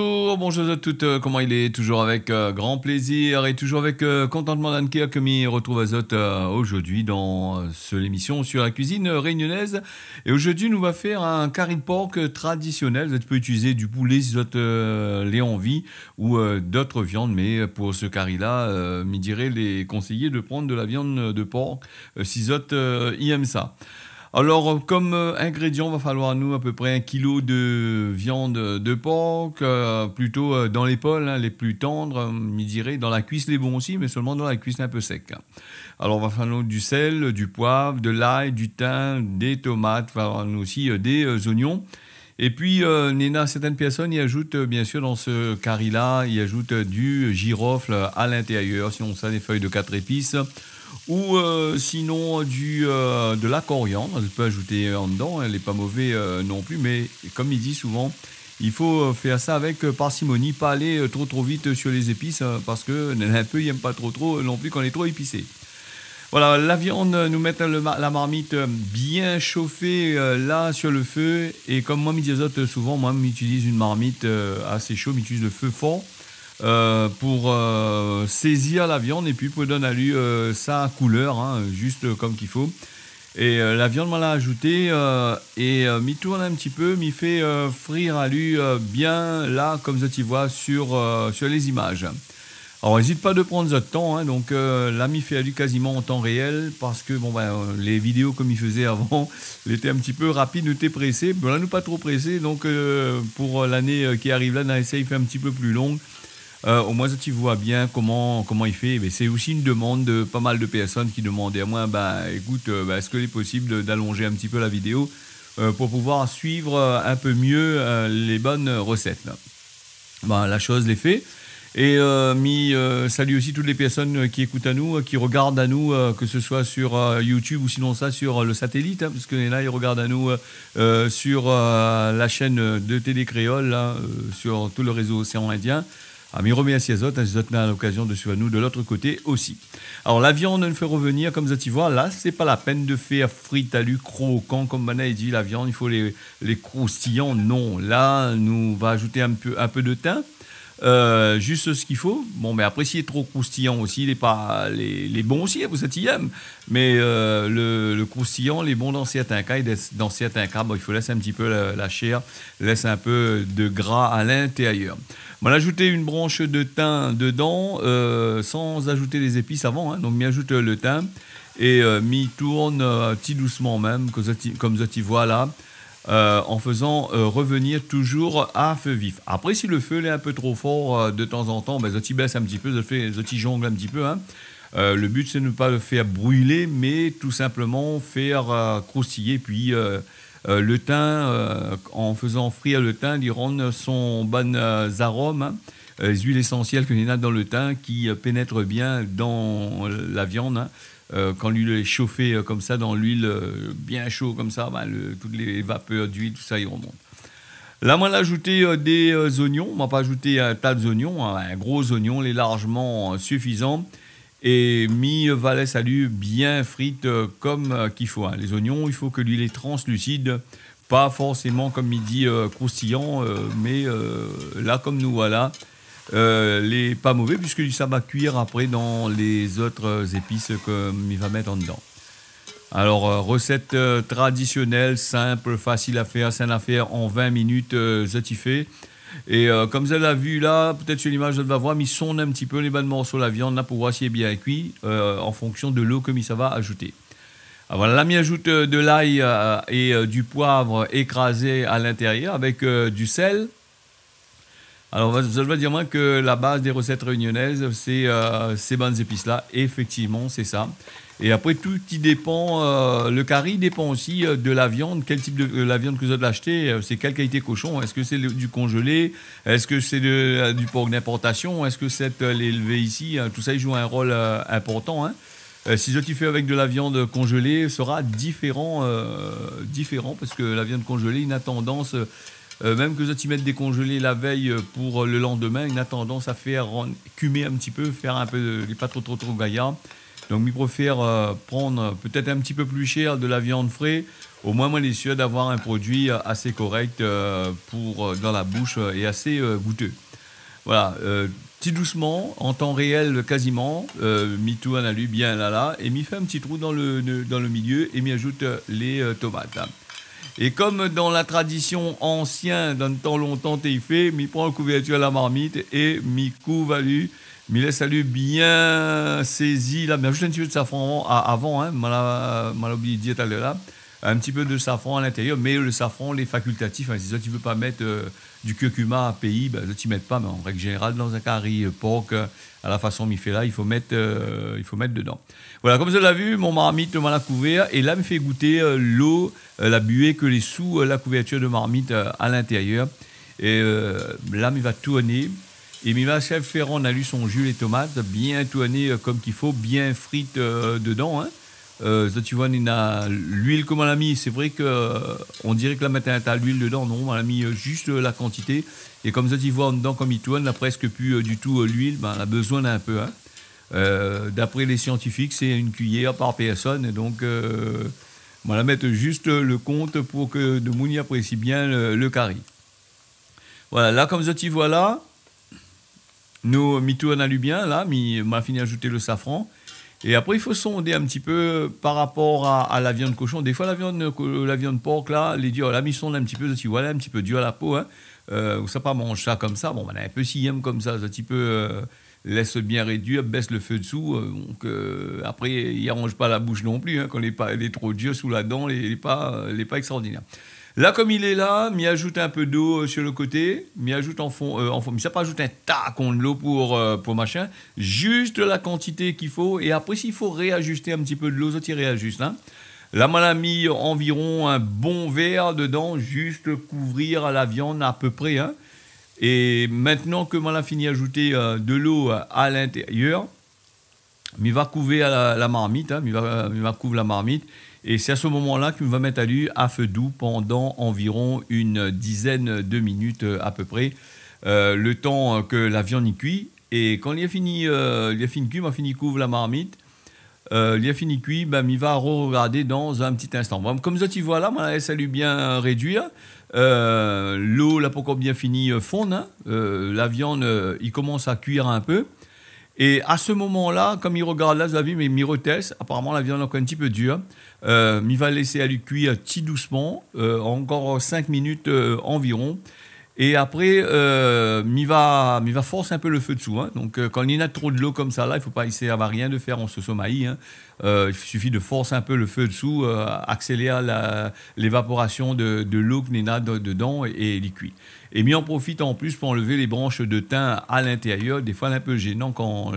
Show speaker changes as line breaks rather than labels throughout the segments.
Bonjour, bonjour à toutes, comment il est? Toujours avec grand plaisir et toujours avec contentement d'Anker que m'y retrouve à Zot aujourd'hui dans l'émission sur la cuisine réunionnaise. Et aujourd'hui, nous va faire un curry de porc traditionnel. Vous pouvez utiliser du poulet si vous l'avez envie ou d'autres viandes, mais pour ce curry-là, m'y dirait les conseillers de prendre de la viande de porc si Zot y aime ça. Alors, comme ingrédient, va falloir nous à peu près 1 kilo de viande de porc, plutôt dans l'épaule, hein, les plus tendres, je dirais, dans la cuisse les bons aussi, mais seulement dans la cuisse un peu sec. Alors, va falloir du sel, du poivre, de l'ail, du thym, des tomates, va falloir nous aussi des oignons. Et puis, Nena, certaines personnes y ajoutent, bien sûr, dans ce curry-là, y ajoutent du girofle à l'intérieur, sinon ça, des feuilles de 4 épices. Ou sinon de la coriandre, je peux ajouter en dedans, elle n'est pas mauvais non plus, mais comme il dit souvent, il faut faire ça avec parcimonie, pas aller trop vite sur les épices, parce que un peu, il n'aime pas trop non plus quand on est trop épicé. Voilà, la viande, nous mettons la marmite bien chauffée là sur le feu, et comme moi, je souvent, moi, j'utilise une marmite assez chaude, j'utilise le feu fort, pour saisir la viande et puis pour donner à lui sa couleur, hein, juste comme qu'il faut. Et la viande, on l'a ajoutée et m'y tourne un petit peu, m'y fait frire à lui bien là, comme ça tu vois sur les images. Alors, n'hésite pas de prendre votre temps, hein, donc là, m'y fait à lui quasiment en temps réel parce que bon, les vidéos comme il faisait avant, il était un petit peu rapide, nous était pressé. Bon, là, nous pas trop pressé, donc pour l'année qui arrive là, on a essayé de faire un petit peu plus longue. Au moins, ça, tu vois bien comment il fait. Mais c'est aussi une demande de pas mal de personnes qui demandaient à moi, écoute, est-ce qu'il est possible d'allonger un petit peu la vidéo pour pouvoir suivre un peu mieux les bonnes recettes là. La chose l'est fait. Et salut aussi toutes les personnes qui écoutent à nous, qui regardent à nous, que ce soit sur YouTube ou sinon ça sur le satellite, hein, parce que là ils regardent à nous sur la chaîne de Télé Créole, là, sur tout le réseau Océan Indien. Mais remercie à Zot, a l'occasion de suivre nous de l'autre côté aussi. Alors la viande, on le fait revenir, comme ça tu vois, là c'est pas la peine de faire frite à lu croquant, comme Bana dit, la viande, il faut les croustillants, non. Là, nous va ajouter un peu de thym. Juste ce qu'il faut. Bon, mais après, s'il est trop croustillant aussi, il est pas les bons aussi, vous êtes y aime. Mais le croustillant, les bons dans certains cas, et dans certains cas, il faut laisser un petit peu la chair, laisser un peu de gras à l'intérieur. On a ajouté une branche de thym dedans, sans ajouter les épices avant, hein. Donc, m'y ajoute le thym et m'y tourne petit doucement même, comme ça, tu vois là. En faisant revenir toujours à feu vif. Après, si le feu est un peu trop fort de temps en temps, Zoti baisse un petit peu, Zoti jongle un petit peu. Hein. Le but, c'est de ne pas le faire brûler, mais tout simplement faire croustiller. Puis le thym, en faisant frire le thym, il rend son bon arôme, hein, les huiles essentielles que l'on a dans le thym qui pénètrent bien dans la viande. Hein. Quand l'huile est chauffée comme ça, dans l'huile bien chaud comme ça, toutes les vapeurs d'huile, tout ça, il remonte. Là, moi, j'ai ajouté des oignons. On m'a pas ajouté un tas d'oignons, hein, un gros oignon, les largement suffisant. Et mis valet salut bien frites comme qu'il faut. Hein. Les oignons, il faut que l'huile est translucide. Pas forcément, comme il dit, croustillant, mais là, comme nous voilà. Les pas mauvais puisque ça va cuire après dans les autres épices qu'il va mettre en dedans. Alors recette traditionnelle, simple, facile à faire, saine à faire en 20 minutes, ça t'y fait. Et comme vous l'avez vu là, peut-être sur l'image, vous va voir, mais sonde un petit peu les bas de morceaux de la viande là pour voir si est bien cuit en fonction de l'eau que ça va ajouter. Alors voilà, là, m'y ajoute de l'ail et du poivre écrasé à l'intérieur avec du sel. Alors, je vais dire moi que la base des recettes réunionnaises, c'est ces bonnes épices-là. Effectivement, c'est ça. Et après, tout y dépend. Le curry dépend aussi de la viande. Quel type de la viande que vous avez acheté? C'est quelle qualité cochon? Est-ce que c'est du congelé? Est-ce que c'est du porc d'importation? Est-ce que c'est l'élevé ici? Tout ça, il joue un rôle important. Hein. Si je fais avec de la viande congelée, sera différent parce que la viande congelée, il a tendance... même que vous y mettez décongelé la veille pour le lendemain, il a tendance à faire cumer un petit peu, faire un peu, pas trop gaillard. Donc, je préfère prendre peut-être un petit peu plus cher de la viande fraîche. Au moins, moi, je suis sûr d'avoir un produit assez correct pour dans la bouche et assez goûteux. Voilà, petit doucement, en temps réel quasiment, m'y tourne à lui bien là, et m'y fait un petit trou dans le milieu et m'y ajoute les tomates. Et comme dans la tradition ancienne, dans le temps longtemps, t'es fait, m'y prend le couverture à la marmite et m'y couvre à lui, m'y laisse à lui bien saisi, là, mais juste un petit peu de safran avant, hein, m'a oublié de dire tout à l'heure là. Un petit peu de safran à l'intérieur, mais le safran, les facultatifs, hein, si ça, tu veux pas mettre du curcuma à pays, ben, tu ne mets pas, mais en règle générale, dans un curry pork, à la façon m'y fait là, il faut mettre dedans. Voilà, comme vous l'avez vu, mon marmite m'a la couvert, et là, me fait goûter l'eau, la buée que les sous la couverture de marmite à l'intérieur. Et là, il va tourner. Et il va faire, on a lu son jus, les tomates, bien tourner comme qu'il faut, bien frites dedans, hein. Ça, tu vois, il a l'huile comme on l'a mis. C'est vrai que on dirait que là maintenant t'as l'huile dedans. Non, on a mis juste la quantité. Et comme ça, tu vois en dedans, comme il tourne, là presque plus du tout l'huile. Ben, on a besoin d'un peu. Hein. D'après les scientifiques, c'est une cuillère par personne. Et donc, on va mettre juste le compte pour que de Mouni apprécie bien le curry. Voilà, là comme ça, tu vois là, nous tourne à lui bien. Là, on a fini d'ajouter le safran. Et après, il faut sonder un petit peu par rapport à la viande cochon. Des fois, la viande porc, là, les durs, la mise sonde un petit peu, tu vois, là, un petit peu dur à la peau. Hein. Ça pas mange ça comme ça. Bon, on a un peu si aime comme ça, un petit peu laisse bien réduire, baisse le feu dessous. Donc, après, il arrange pas la bouche non plus. Hein, quand il est trop dur sous la dent, il n'est pas extraordinaire. Là, comme il est là, m'y ajoute un peu d'eau sur le côté, m'y ajoute en fond, mais ça pas ajoute un tacon de l'eau pour machin, juste la quantité qu'il faut, et après s'il faut réajuster un petit peu de l'eau, ça t'y réajuste. Hein. Là, on a mis environ un bon verre dedans, juste couvrir la viande à peu près. Hein. Et maintenant que on a fini d'ajouter de l'eau à l'intérieur, il va couvrir la marmite, hein, il va couvrir la marmite. Et c'est à ce moment-là qu'il va mettre à lui à feu doux pendant environ une dizaine de minutes à peu près, le temps que la viande y cuit. Et quand il a fini cuit, il a fini couvre la marmite. Il a fini cuit, ben, il va regarder dans un petit instant. Bon, comme ça, tu vois là, on laisse à lui bien réduire. L'eau, là, pas encore bien fini fondre. Hein. La viande, il commence à cuire un peu. Et à ce moment-là, comme il regarde là, vous avez vu, mais il reteste. Apparemment, la viande est encore un petit peu dure. Il va laisser à lui cuire petit doucement, encore 5 minutes environ. Et après, il va forcer un peu le feu dessous. Hein. Donc, quand il y a trop de l'eau comme ça, là, il ne faut pas essayer d'avoir rien de faire en se sommeil. Hein. Il suffit de forcer un peu le feu dessous, accélérer l'évaporation de l'eau qu'il y a dedans et il cuit. Et m'y en profite en plus pour enlever les branches de thym à l'intérieur. Des fois, c'est un peu gênant quand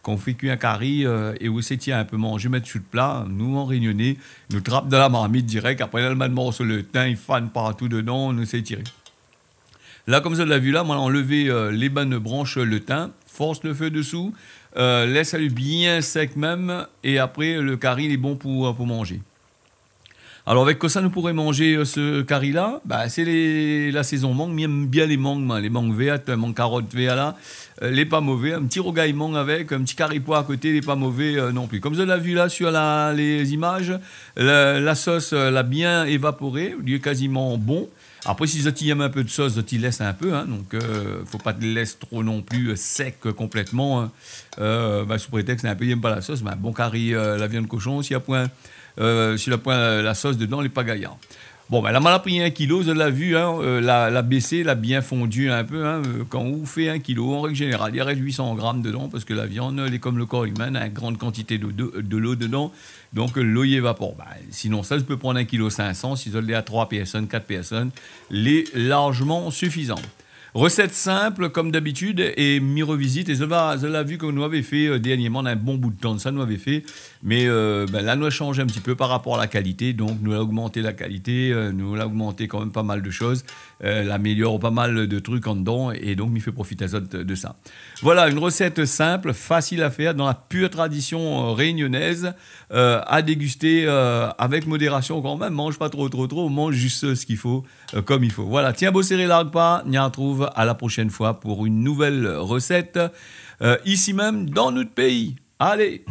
on fait cuire un curry et où c'est un peu mangé, mettre sur le plat. Nous, en Réunionnais, nous trappe dans la marmite direct. Après, là, le morceau le thym, il fane partout dedans, on essaie de tirer. Là, comme ça, de la vue là, on a enlevé les bonnes branches, le thym, force le feu dessous, laisse aller bien sec même, et après, le curry, il est bon pour manger. Alors, avec quoi ça, nous pourrions manger ce curry-là? Bah, c'est la saison mangue, mais j'aime bien les mangues vertes, mangues carottes vertes là, les pas mauvais, un petit rogaille mangue avec, un petit curry pois à côté, les pas mauvais non plus. Comme vous l'avez vu là sur les images, la sauce l'a bien évaporée, il est quasiment bon. Après, si tu aimes un peu de sauce, tu laisses un peu, hein, donc faut pas te laisser trop non plus sec complètement. Hein. Sous prétexte, un peu, il n'aime pas la sauce, mais un bon curry, la viande de cochon, s'il y a point, la sauce dedans, elle n'est pas gaillard. Bon, ben, la mal a pris 1 kilo, je l'ai vu, hein, la baissée, l'a bien fondu un peu. Hein, quand on fait 1 kilo, en règle générale, il y reste 800 grammes dedans, parce que la viande, elle est comme le corps humain, a une grande quantité de l'eau dedans, donc l'eau y évapore. Ben, sinon, ça, je peux prendre 1,5 kg, si je l'ai à 3 personnes, 4 personnes, l'est largement suffisant. Recette simple, comme d'habitude, et m'y revisite. Et je l'ai vu comme nous avait fait dernièrement, on a un bon bout de temps de ça, nous avait fait. Mais là, nous a changé un petit peu par rapport à la qualité. Donc, nous a augmenté la qualité, nous a augmenté quand même pas mal de choses, l'améliore pas mal de trucs en dedans. Et donc, m'y fait profiter de ça. Voilà, une recette simple, facile à faire, dans la pure tradition réunionnaise, à déguster avec modération quand même. Mange pas trop, mange juste ce qu'il faut, comme il faut. Voilà, tiens, beau serré, largue pas, on y retrouve à la prochaine fois pour une nouvelle recette, ici même dans notre pays. Allez!